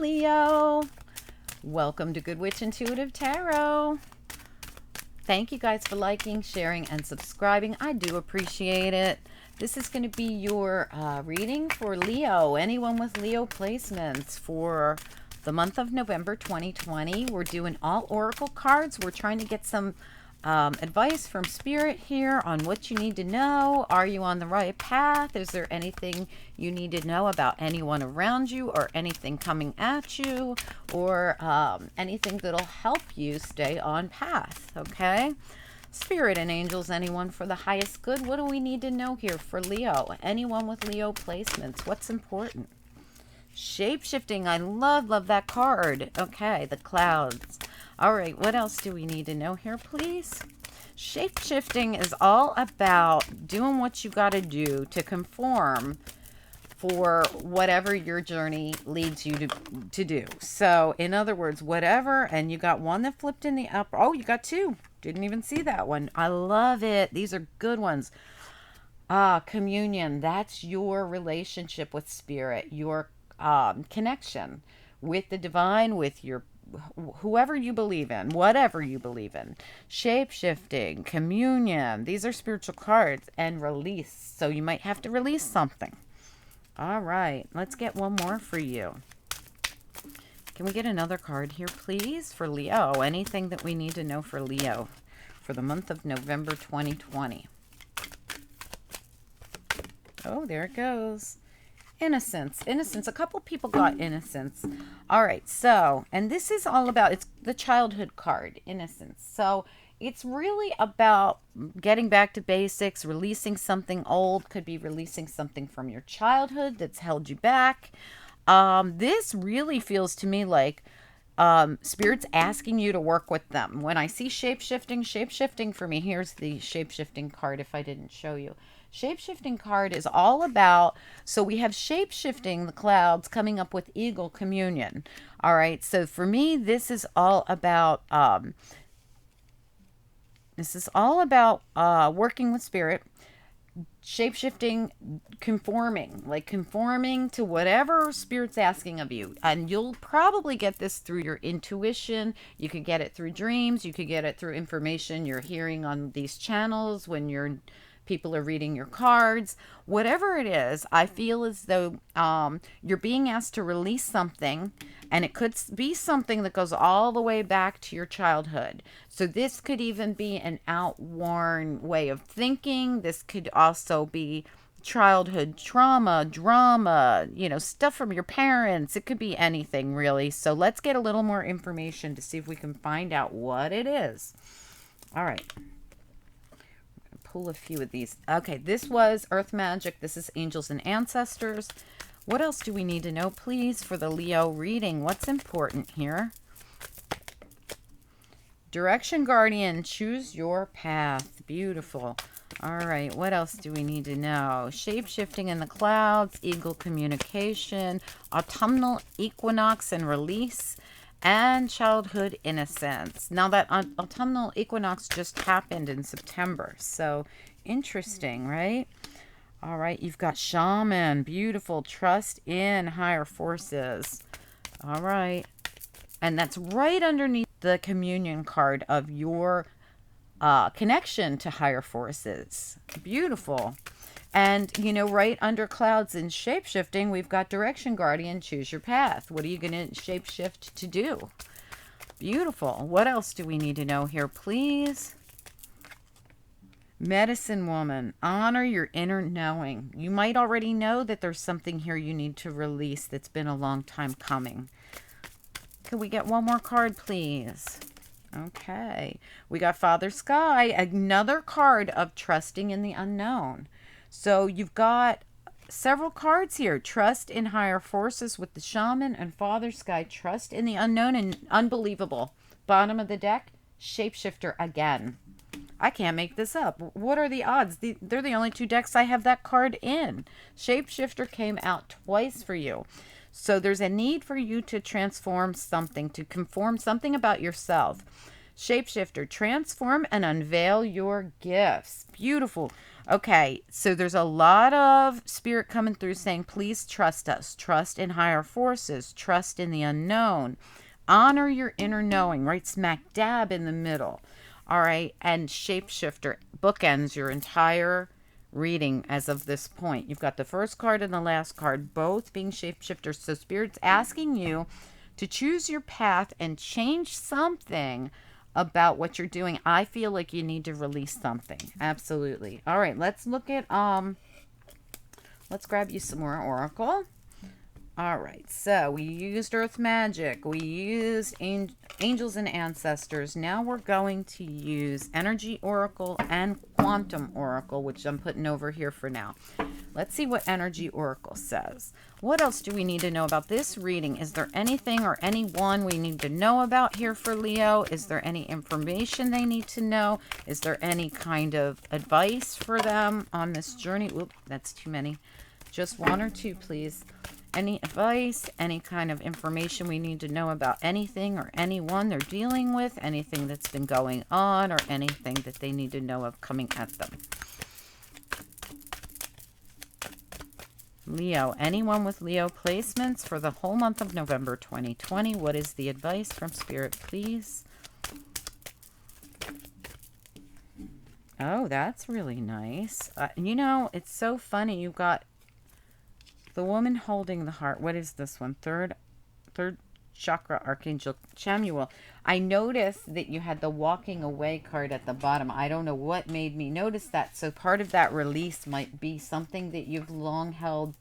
Leo. Welcome to Good Witch Intuitive Tarot. Thank you guys for liking, sharing, and subscribing. I do appreciate it. This is going to be your reading for Leo. Anyone with Leo placements for the month of November 2020. We're doing all oracle cards. We're trying to get some advice from Spirit here on what you need to know. Are you on the right path? Is there anything you need to know about anyone around you or anything coming at you or anything that'll help you stay on path? Okay. Spirit and angels, anyone for the highest good. What do we need to know here for Leo? Anyone with Leo placements, what's important? Shape-shifting, I love that card. Okay, the clouds. All right, what else do we need to know here, please? Shape-shifting is all about doing what you got to do to conform for whatever your journey leads you to do. So, in other words, whatever, and you got one that flipped in the upper. Oh, you got two. Didn't even see that one. I love it. These are good ones. Communion. That's your relationship with Spirit, your connection with the divine, with your whoever you believe in, whatever you believe in. Shape-shifting, communion. These are spiritual cards. And release. So you might have to release something. All right. Let's get one more for you. Can we get another card here, please, for Leo? Anything that we need to know for Leo for the month of November 2020. Oh, there it goes. Innocence. A couple people got innocence. All right, so, and this is all about, it's the childhood card, innocence. So it's really about getting back to basics, releasing something old, could be releasing something from your childhood that's held you back. This really feels to me like Spirit's asking you to work with them. When I see shape-shifting for me, here's the shape-shifting card if I didn't show you. Shape-shifting card is all about, so we have shape-shifting, the clouds, coming up with eagle communion. All right, so for me, this is all about working with Spirit, shape-shifting, conforming to whatever Spirit's asking of you. And you'll probably get this through your intuition. You could get it through dreams. You could get it through information you're hearing on these channels when people are reading your cards. Whatever it is, I feel as though you're being asked to release something, and it could be something that goes all the way back to your childhood. So this could even be an outworn way of thinking. This could also be childhood trauma, drama, stuff from your parents. It could be anything, really. So let's get a little more information to see if we can find out what it is. All right. Pull a few of these. Okay, this was Earth Magic. This is Angels and Ancestors. What else do we need to know, please, for the Leo reading? What's important here? Direction Guardian, choose your path. Beautiful. All right, what else do we need to know? Shape-shifting in the clouds, eagle communication, autumnal equinox and release, and childhood innocence. Now that autumnal equinox just happened in September, so interesting, right? All right, you've got shaman, beautiful, trust in higher forces. All right, and that's right underneath the communion card of your connection to higher forces. Beautiful. And, right under clouds and shape-shifting, we've got Direction Guardian, choose your path. What are you going to shape-shift to do? Beautiful. What else do we need to know here, please? Medicine Woman, honor your inner knowing. You might already know that there's something here you need to release that's been a long time coming. Could we get one more card, please? Okay. We got Father Sky, another card of trusting in the unknown. So you've got several cards here. Trust in higher forces with the shaman and Father Sky. Trust in the unknown and unbelievable. Bottom of the deck, shapeshifter again. I can't make this up. What are the odds? They're the only two decks I have that card in. Shapeshifter came out twice for you. So there's a need for you to transform something, to conform something about yourself. Shapeshifter, transform and unveil your gifts. Beautiful. Okay, so there's a lot of spirit coming through saying, please trust us. Trust in higher forces. Trust in the unknown. Honor your inner knowing, right smack dab in the middle. All right, and shapeshifter bookends your entire reading as of this point. You've got the first card and the last card, both being shapeshifters. So Spirit's asking you to choose your path and change something about what you're doing. I feel like you need to release something. Absolutely. All right, let's look at, let's grab you some more Oracle. All right, so we used Earth Magic. We used Angels and Ancestors. Now we're going to use Energy Oracle and Quantum Oracle, which I'm putting over here for now. Let's see what Energy Oracle says. What else do we need to know about this reading? Is there anything or anyone we need to know about here for Leo? Is there any information they need to know? Is there any kind of advice for them on this journey? Oop, that's too many. Just one or two, please. Any advice, any kind of information we need to know about anything or anyone they're dealing with, anything that's been going on, or anything that they need to know of coming at them. Leo, anyone with Leo placements for the whole month of November 2020, what is the advice from Spirit, please? Oh, that's really nice. You know, it's so funny. You've got the woman holding the heart. What is this one? Third chakra, Archangel Chamuel. I noticed that you had the walking away card at the bottom. I don't know what made me notice that. So part of that release might be something that you've long held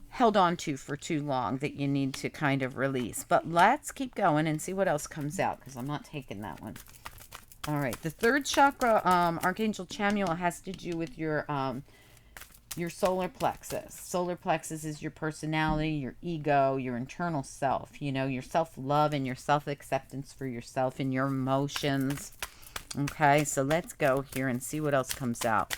held on to for too long that you need to kind of release. But let's keep going and see what else comes out, because I'm not taking that one. All right. The third chakra, Archangel Chamuel, has to do with your solar plexus. Solar plexus is your personality, your ego, your internal self, you know, your self-love and your self-acceptance for yourself and your emotions. Okay, so let's go here and see what else comes out.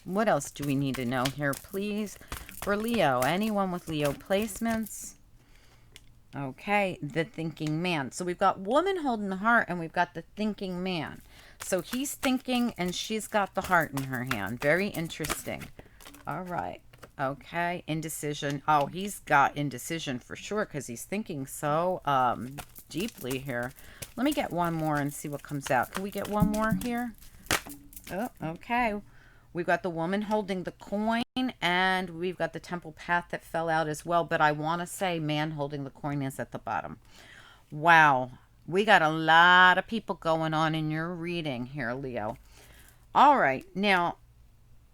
What else do we need to know here, please? For Leo, anyone with Leo placements? Okay, the thinking man. So we've got woman holding the heart and we've got the thinking man. So he's thinking and she's got the heart in her hand. Very interesting. All right. Okay. Indecision. Oh, he's got indecision for sure because he's thinking so deeply here. Let me get one more and see what comes out. Can we get one more here? Oh, okay. We've got the woman holding the coin and we've got the temple path that fell out as well. But I want to say man holding the coin is at the bottom. Wow. We got a lot of people going on in your reading here, Leo. All right. Now,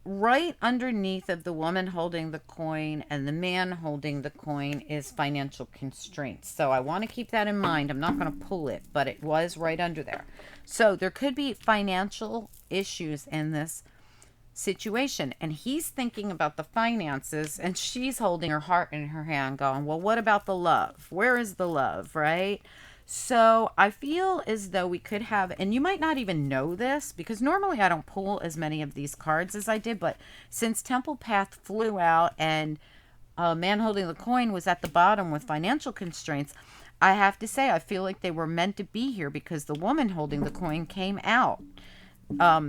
right underneath of the woman holding the coin and the man holding the coin is financial constraints. So I want to keep that in mind. I'm not going to pull it, but it was right under there. So there could be financial issues in this situation. And he's thinking about the finances and she's holding her heart in her hand going, well, what about the love? Where is the love, right? So I feel as though we could have, and you might not even know this because normally I don't pull as many of these cards as I did, but since Temple Path flew out and man holding the coin was at the bottom with financial constraints, I have to say I feel like they were meant to be here because the woman holding the coin came out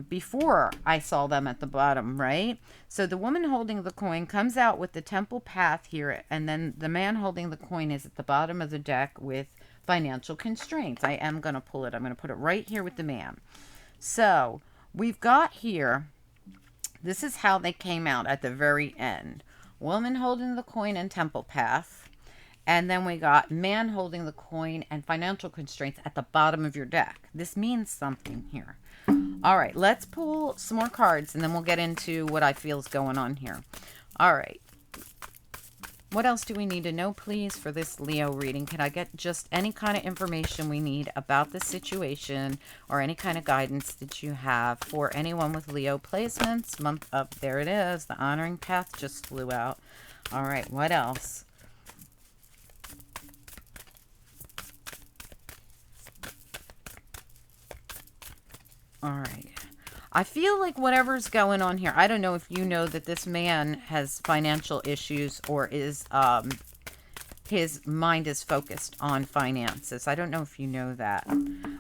before I saw them at the bottom, right? So the woman holding the coin comes out with the Temple Path here, and then the man holding the coin is at the bottom of the deck with financial constraints. I am going to pull it. I'm going to put it right here with the man. So we've got here, this is how they came out at the very end. Woman holding the coin and temple path. And then we got man holding the coin and financial constraints at the bottom of your deck. This means something here. All right, let's pull some more cards and then we'll get into what I feel is going on here. All right. What else do we need to know, please, for this Leo reading? Can I get just any kind of information we need about the situation or any kind of guidance that you have for anyone with Leo placements? Month up, there it is. The honoring path just flew out. All right, what else? All right. I feel like whatever's going on here, I don't know if you know that this man has financial issues or is his mind is focused on finances. I don't know if you know that.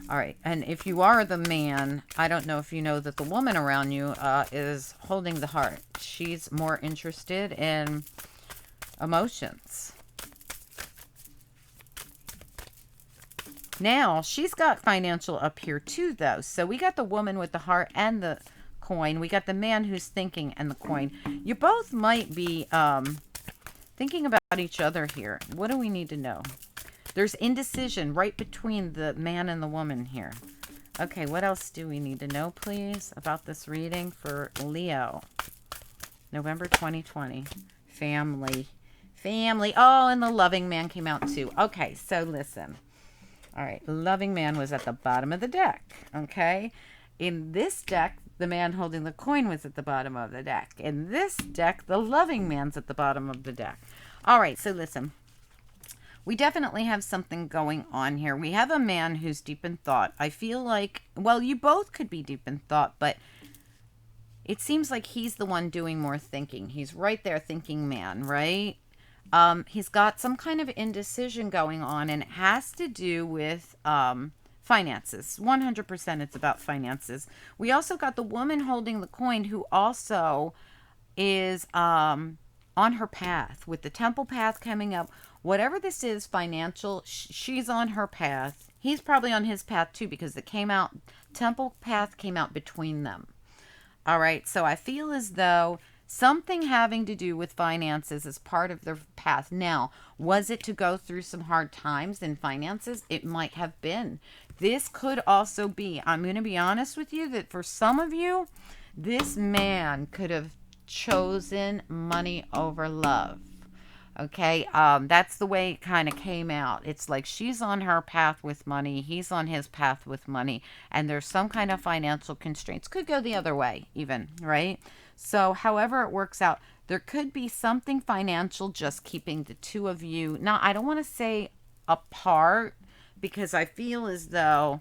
All right. And if you are the man, I don't know if you know that the woman around you is holding the heart. She's more interested in emotions. Now, she's got financial up here too, though. So we got the woman with the heart and the coin. We got the man who's thinking and the coin. You both might be thinking about each other here. What do we need to know? There's indecision right between the man and the woman here. Okay, what else do we need to know, please, about this reading for Leo? November 2020. Family. Family. Oh, and the loving man came out too. Okay, so listen. All right, loving man was at the bottom of the deck, okay? In this deck, the man holding the coin was at the bottom of the deck. In this deck, the loving man's at the bottom of the deck. All right, so listen. We definitely have something going on here. We have a man who's deep in thought. I feel like, well, you both could be deep in thought, but it seems like he's the one doing more thinking. He's right there, thinking man, right? He's got some kind of indecision going on, and it has to do with finances. 100% it's about finances. We also got the woman holding the coin who also is on her path with the temple path coming up. Whatever this is, financial, she's on her path. He's probably on his path too, because it came out, temple path came out between them. All right, so I feel as though something having to do with finances is part of their path. Now, was it to go through some hard times in finances? It might have been. This could also be, I'm going to be honest with you, that for some of you, this man could have chosen money over love. Okay, that's the way it kind of came out. It's like she's on her path with money, he's on his path with money, and there's some kind of financial constraints. Could go the other way even, right? So however it works out, there could be something financial just keeping the two of you. Now, I don't want to say apart, because I feel as though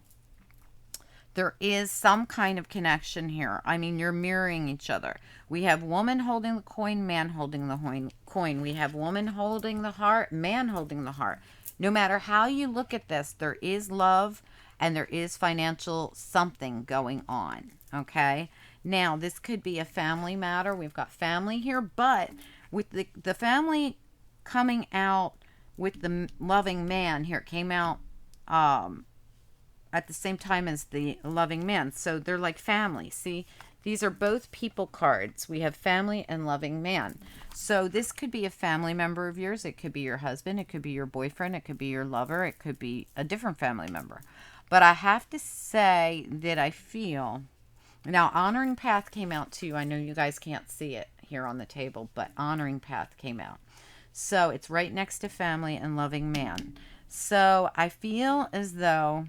there is some kind of connection here. I mean, you're mirroring each other. We have woman holding the coin, man holding the coin. We have woman holding the heart, man holding the heart. No matter how you look at this, there is love and there is financial something going on, okay? Now, this could be a family matter. We've got family here, but with the family coming out with the loving man here, it came out at the same time as the loving man. So they're like family. See, these are both people cards. We have family and loving man. So this could be a family member of yours. It could be your husband. It could be your boyfriend. It could be your lover. It could be a different family member. But I have to say that I feel, now honoring path came out too. I know you guys can't see it here on the table, but honoring path came out. So it's right next to family and loving man. So I feel as though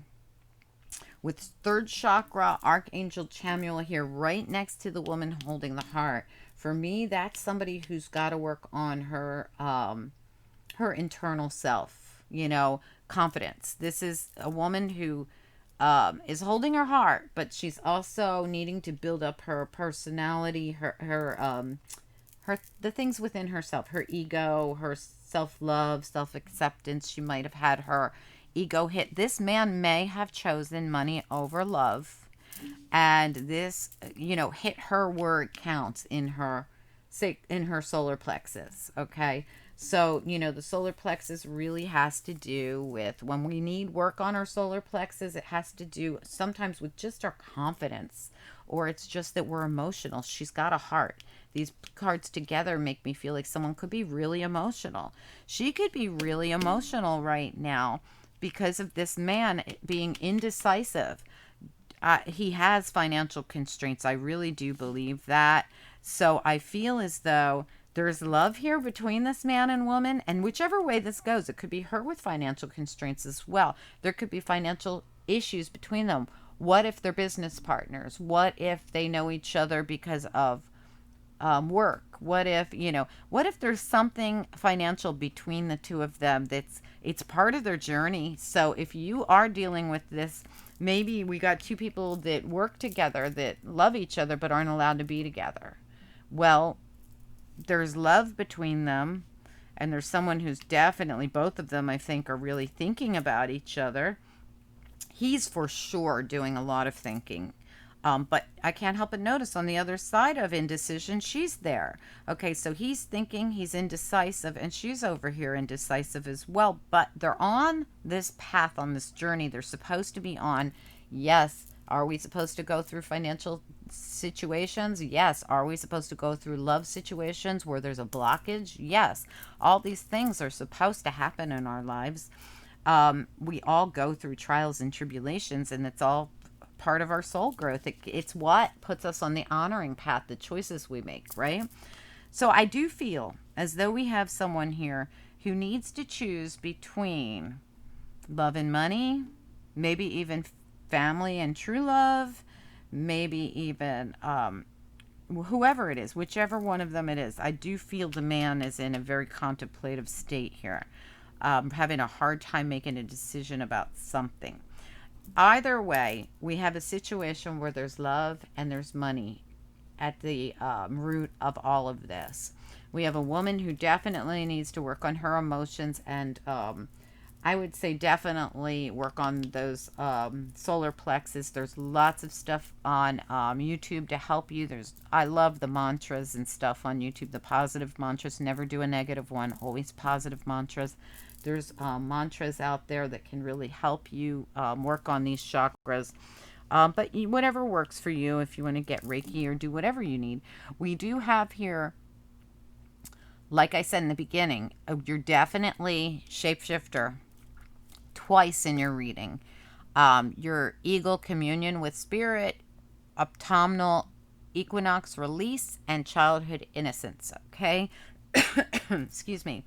with third chakra, Archangel Chamuel here right next to the woman holding the heart. For me, that's somebody who's got to work on her her internal self, you know, confidence. This is a woman who is holding her heart, but she's also needing to build up her personality, her the things within herself, her ego, her self-love, self-acceptance. She might have had her ego hit. This man may have chosen money over love, and this, you know, hit her where it counts in her solar plexus. Okay, so you know the solar plexus really has to do with when we need work on our solar plexus. It has to do sometimes with just our confidence, or it's just that we're emotional. She's got a heart. These cards together make me feel like someone could be really emotional. She could be really emotional right now because of this man being indecisive. He has financial constraints. I really do believe that. So I feel as though there's love here between this man and woman. And whichever way this goes, it could be her with financial constraints as well. There could be financial issues between them. What if they're business partners? What if they know each other because of work? What if, you know, what if there's something financial between the two of them it's part of their journey? So if you are dealing with this, maybe we got two people that work together that love each other but aren't allowed to be together. Well, there's love between them, And there's someone who's definitely, both of them, I think, are really thinking about each other. He's for sure doing a lot of thinking. But I can't help but notice on the other side of indecision, she's there. Okay, so he's thinking, he's indecisive, and she's over here indecisive as well. But they're on this path, on this journey they're supposed to be on. Yes. Are we supposed to go through financial situations? Yes. Are we supposed to go through love situations where there's a blockage? Yes. All these things are supposed to happen in our lives. We all go through trials and tribulations, and it's all part of our soul growth. It's what puts us on the honoring path, the choices we make, right? So I do feel as though we have someone here who needs to choose between love and money, maybe even family and true love, maybe even whoever it is, whichever one of them it is. I do feel the man is in a very contemplative state here, having a hard time making a decision about something. Either way, we have a situation where there's love and there's money at the root of all of this. We have a woman who definitely needs to work on her emotions, and I would say definitely work on those solar plexus. There's lots of stuff on YouTube to help you. I love the mantras and stuff on YouTube, the positive mantras. Never do a negative one, always positive mantras. There's mantras out there that can really help you work on these chakras. But whatever works for you, if you want to get Reiki or do whatever you need. We do have here, like I said in the beginning, you're definitely shapeshifter twice in your reading. Your eagle communion with spirit, autumnal equinox release, and childhood innocence. Okay? Excuse me.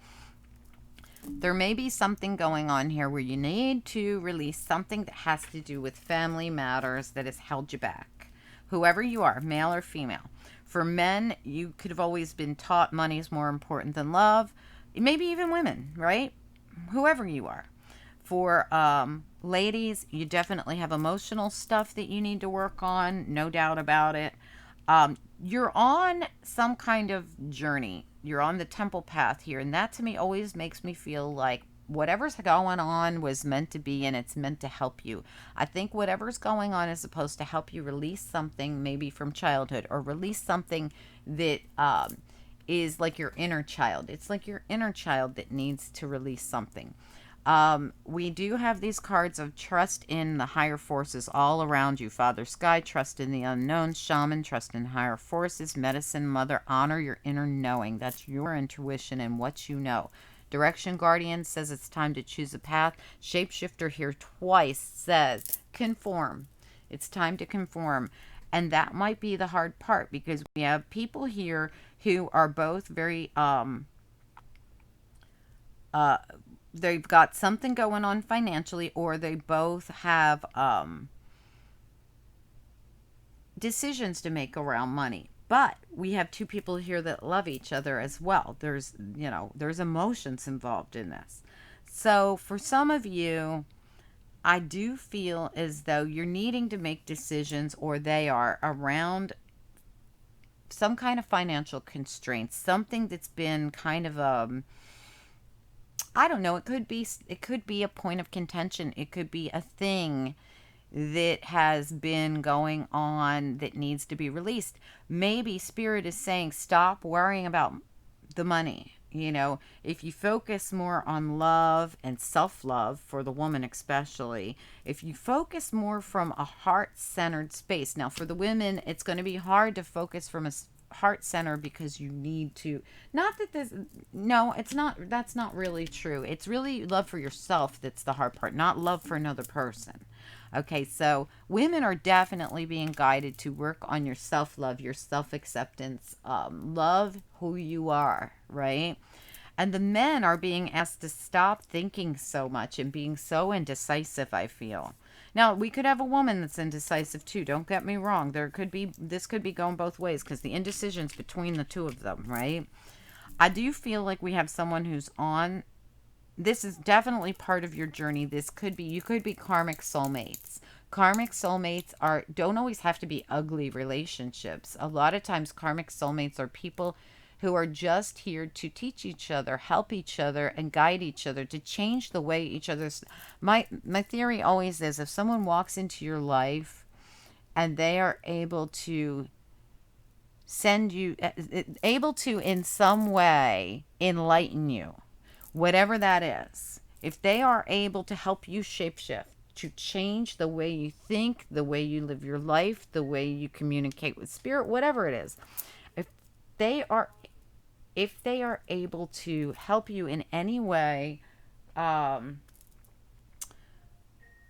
There may be something going on here where you need to release something that has to do with family matters that has held you back. Whoever you are, male or female. For men, you could have always been taught money is more important than love. Maybe even women, right? Whoever you are. For ladies, you definitely have emotional stuff that you need to work on, no doubt about it. You're on some kind of journey. You're on the temple path here, and that to me always makes me feel like whatever's going on was meant to be, and it's meant to help you. I think whatever's going on is supposed to help you release something maybe from childhood, or release something that is like your inner child. It's like your inner child that needs to release something. We do have these cards of trust in the higher forces all around you. Father Sky, trust in the unknown. Shaman, trust in higher forces. Medicine, Mother, honor your inner knowing. That's your intuition and what you know. Direction Guardian says it's time to choose a path. Shapeshifter here twice says conform. It's time to conform. And that might be the hard part, because we have people here who are both very they've got something going on financially, or they both have decisions to make around money. But we have two people here that love each other as well. There's emotions involved in this. So for some of you, I do feel as though you're needing to make decisions, or they are, around some kind of financial constraints, something that's been kind of I don't know, it could be a point of contention. It could be a thing that has been going on that needs to be released. Maybe spirit is saying stop worrying about the money. If you focus more on love and self-love, for the woman especially, if you focus more from a heart-centered space. Now for the women, it's going to be hard to focus from a heart center, because you need to, not that this, no, it's not, that's not really true. It's really love for yourself that's the hard part, not love for another person. Okay, so women are definitely being guided to work on your self-love, your self-acceptance, love who you are, right? And the men are being asked to stop thinking so much and being so indecisive, I feel. Now, we could have a woman that's indecisive too. Don't get me wrong. This could be going both ways, because the indecision's between the two of them, right? I do feel like we have someone who's on. This is definitely part of your journey. You could be karmic soulmates. Karmic soulmates don't always have to be ugly relationships. A lot of times karmic soulmates are people who are just here to teach each other, help each other, and guide each other to change the way each other's. My theory always is, if someone walks into your life and they are able to send you, able to in some way enlighten you, whatever that is, if they are able to help you shapeshift, to change the way you think, the way you live your life, the way you communicate with spirit, whatever it is, if they are able to help you in any way, um,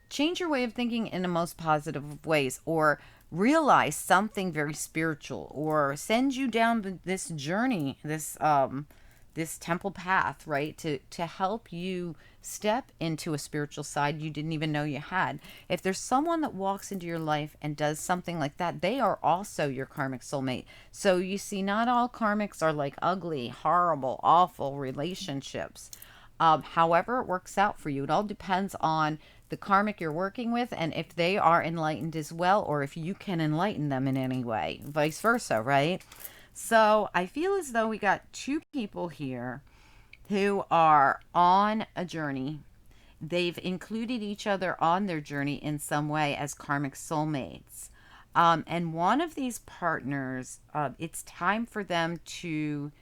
change your way of thinking in the most positive of ways, or realize something very spiritual, or send you down this journey, this temple path, right, to help you step into a spiritual side you didn't even know you had. If there's someone that walks into your life and does something like that, they are also your karmic soulmate. So you see, not all karmics are like ugly, horrible, awful relationships. However it works out for you, it all depends on the karmic you're working with, and if they are enlightened as well, or if you can enlighten them in any way, vice versa, right? So I feel as though we got two people here who are on a journey. They've included each other on their journey in some way as karmic soulmates. And one of these partners, it's time for them to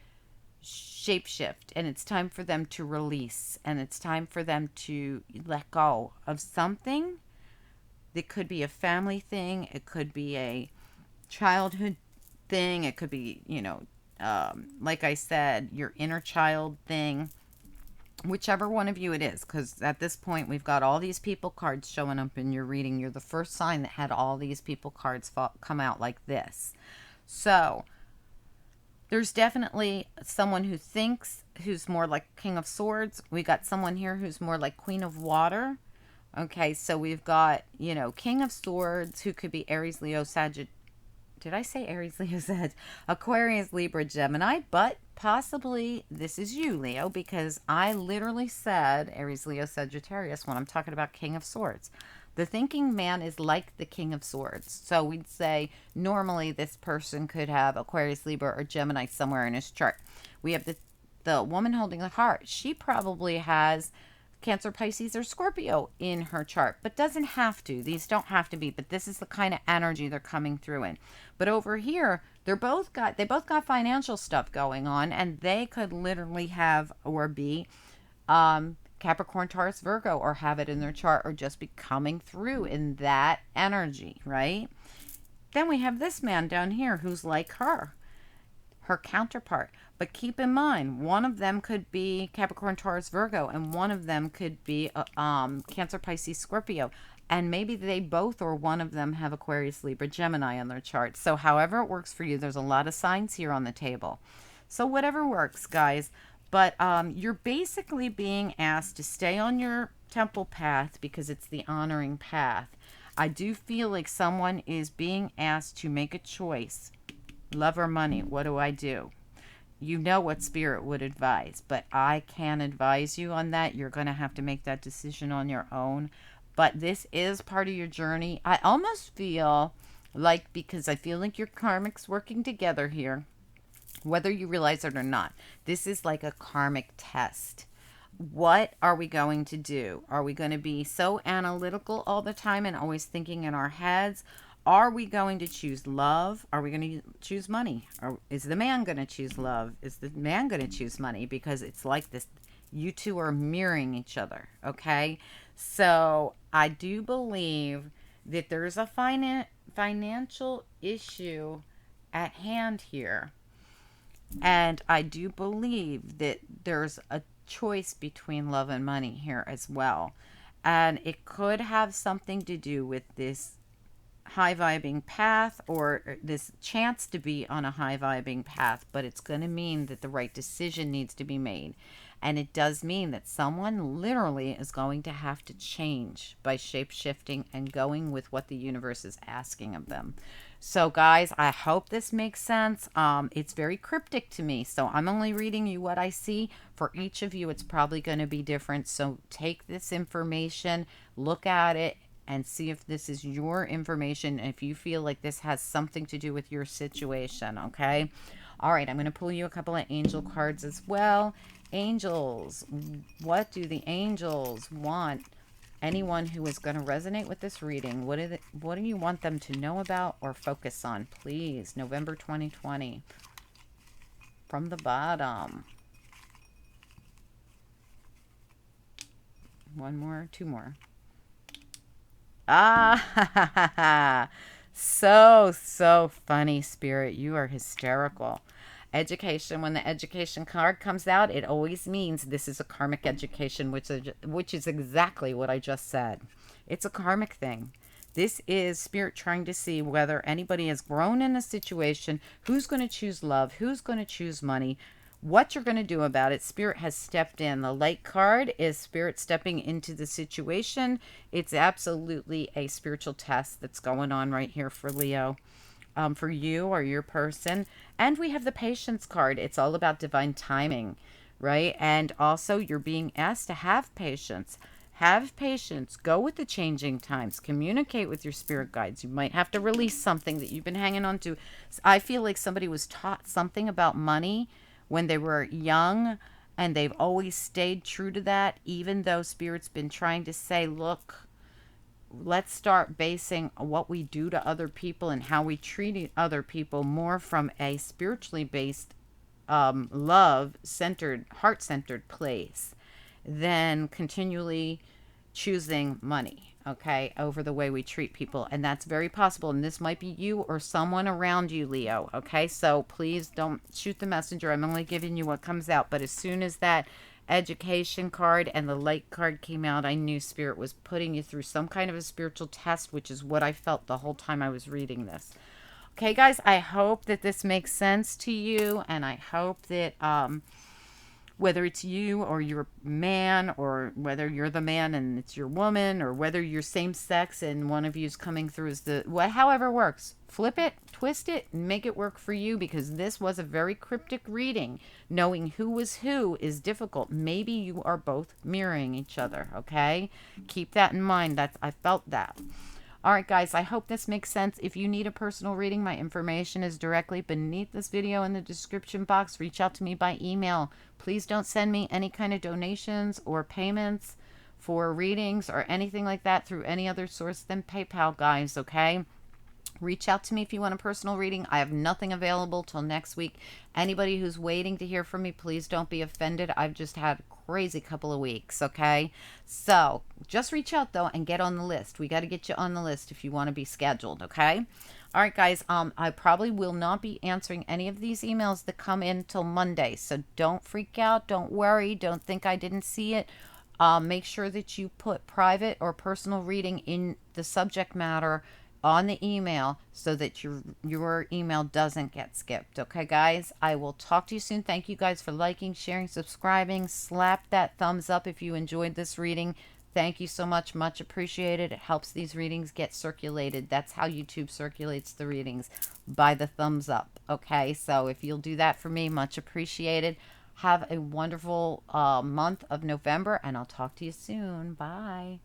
shapeshift, and it's time for them to release, and it's time for them to let go of something that could be a family thing, it could be a childhood thing, it could be, like I said, your inner child thing, whichever one of you it is, because at this point we've got all these people cards showing up in your reading. You're the first sign that had all these people cards come out like this. So there's definitely someone who thinks, who's more like King of Swords. We got someone here who's more like Queen of Water. Okay, so we've got, King of Swords, who could be Aries, Leo, Sagittarius. Did I say Aries, Leo, Sagittarius? Aquarius, Libra, Gemini, but possibly this is you, Leo, because I literally said Aries, Leo, Sagittarius when I'm talking about King of Swords. The thinking man is like the King of Swords. So we'd say normally this person could have Aquarius, Libra, or Gemini somewhere in his chart. We have the woman holding the heart. She probably has Cancer, Pisces, or Scorpio in her chart, but doesn't have to. These don't have to be, but this is the kind of energy they're coming through in. But over here, they both got financial stuff going on, and they could literally have or be Capricorn, Taurus, Virgo, or have it in their chart, or just be coming through in that energy, right? Then we have this man down here who's like her counterpart. But keep in mind, one of them could be Capricorn, Taurus, Virgo, and one of them could be Cancer, Pisces, Scorpio. And maybe they both or one of them have Aquarius, Libra, Gemini on their chart. So however it works for you, there's a lot of signs here on the table. So whatever works, guys. But you're basically being asked to stay on your temple path because it's the honoring path. I do feel like someone is being asked to make a choice. Love or money, what do I do? You know what spirit would advise, but I can't advise you on that. You're going to have to make that decision on your own. But this is part of your journey. I almost feel like, because I feel like your karmic's working together here, whether you realize it or not, this is like a karmic test. What are we going to do? Are we going to be so analytical all the time and always thinking in our heads? Are we going to choose love? Are we going to choose money? Or is the man going to choose love? Is the man going to choose money? Because it's like this. You two are mirroring each other, okay? So I do believe that there's a financial issue at hand here. And I do believe that there's a choice between love and money here as well. And it could have something to do with this high vibing path, or this chance to be on a high vibing path, but it's going to mean that the right decision needs to be made. And it does mean that someone literally is going to have to change by shape shifting and going with what the universe is asking of them. So guys, I hope this makes sense. It's very cryptic to me, so I'm only reading you what I see. For each of you, it's probably going to be different. So take this information, look at it, and see if this is your information, if you feel like this has something to do with your situation, okay? All right, I'm going to pull you a couple of angel cards as well. Angels, what do the angels want anyone who is going to resonate with this reading? What do you want them to know about or focus on, please? November 2020. From the bottom. One more, two more. Ah, so funny, Spirit. You are hysterical. Education. When the education card comes out, it always means this is a karmic education, which is exactly what I just said. It's a karmic thing. This is Spirit trying to see whether anybody has grown in a situation, who's going to choose love, who's going to choose money, what you're going to do about it. Spirit has stepped in. The light card is Spirit stepping into the situation. It's absolutely a spiritual test that's going on right here for Leo, for you or your person. And we have the patience card. It's all about divine timing, right? And also you're being asked to have patience. Have patience. Go with the changing times. Communicate with your spirit guides. You might have to release something that you've been hanging on to. I feel like somebody was taught something about money when they were young, and they've always stayed true to that, even though Spirit's been trying to say, look, let's start basing what we do to other people and how we treat other people more from a spiritually based, love-centered, heart-centered place than continually choosing money, okay, over the way we treat people. And that's very possible. And this might be you or someone around you, Leo, okay? So please don't shoot the messenger. I'm only giving you what comes out. But as soon as that education card and the light card came out, I knew Spirit was putting you through some kind of a spiritual test, which is what I felt the whole time I was reading this. Okay, guys, I hope that this makes sense to you, and I hope that whether it's you or your man, or whether you're the man and it's your woman, or whether you're same sex and one of you's coming through as the, however works, flip it, twist it, and make it work for you, because this was a very cryptic reading. Knowing who was who is difficult. Maybe you are both mirroring each other, okay? Keep that in mind. I felt that. All right, guys, I hope this makes sense. If you need a personal reading, my information is directly beneath this video in the description box. Reach out to me by email. Please don't send me any kind of donations or payments for readings or anything like that through any other source than PayPal, guys, okay? Reach out to me if you want a personal reading. I have nothing available till next week. Anybody who's waiting to hear from me, please don't be offended. I've just had a crazy couple of weeks, okay? So just reach out, though, and get on the list. We got to get you on the list if you want to be scheduled, okay? All right, guys, I probably will not be answering any of these emails that come in till Monday. So don't freak out. Don't worry. Don't think I didn't see it. Make sure that you put private or personal reading in the subject matter on the email so that your email doesn't get skipped. Okay, guys, I will talk to you soon. Thank you guys for liking, sharing, subscribing. Slap that thumbs up if you enjoyed this reading. Thank you so much. Much appreciated. It helps these readings get circulated. That's how YouTube circulates the readings, by the thumbs up. Okay, so if you'll do that for me, much appreciated. Have a wonderful month of November, and I'll talk to you soon. Bye.